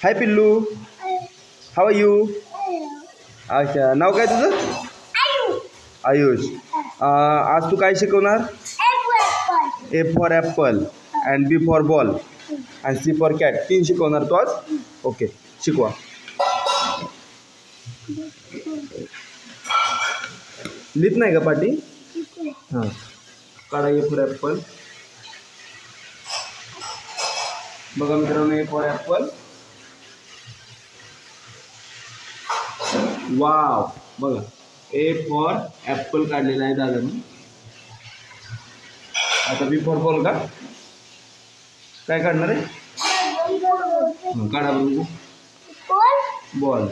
हाय पिल्लू, how are you? अच्छा, नाव काय तुझं? आयुष. आज तू काय शिकवणार? A for apple and B for ball and C for cat. 3 शिकवणार तू आज? ओके, शिकवा. लिहित नाही का पाटी? हां, काढा. ए फॉर ॲपल. बघा मित्रांनो, ए फॉर ॲपल. वाव, बघा ए फॉर ॲपल काढलेला आहे दादानी. आता बी फॉर बॉल का? काय काढणार आहे? काढा बघू. बॉल.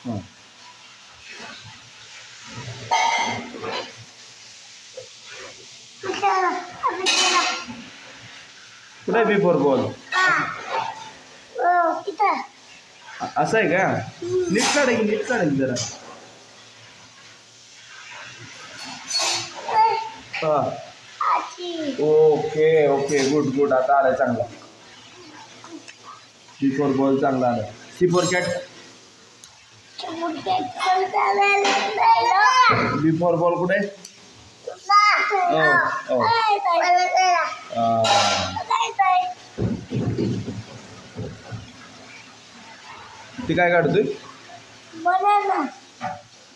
हां, कुठे बी फॉर बॉल? असं आहे का? नीट काढा की जरा. हां, ओके ओके, गुड. आता आलाय चांगला. बी फॉर बॉल चांगला आला. C for cat. B for ball कुठे? ती काय काढतोय?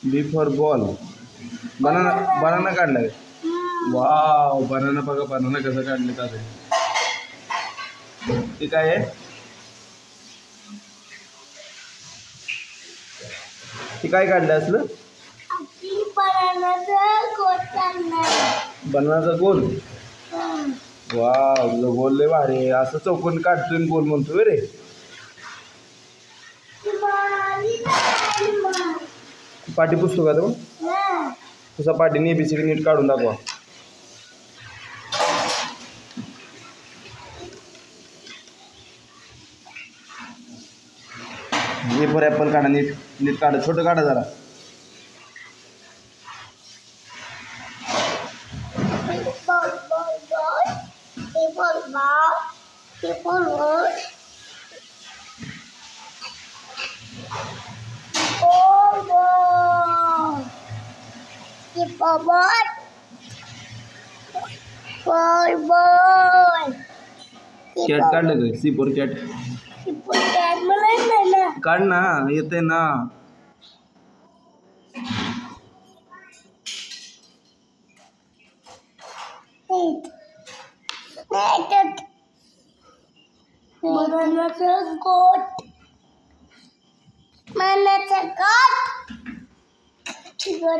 B for ball. बनाना काढलाय. Wow, banana. बघा बनाना कसं काढले दादा. ते काय आहे? ते काय काढलं असलं? बनानाचा गोल. वाव, तुझं गोल लय भारी आहे. असं चौकोन काढतोय गोल म्हणतोय रे. पाठी पुसतो का तो? तुझा पाठीने ABCD नीट काढून दाखवा. ए फॉर ॲपल काढा. नीट काढा. छोटं काढा जरा. कॅट काढलं का? C for cat. काढ ना, येते ना. मनाचा गोट.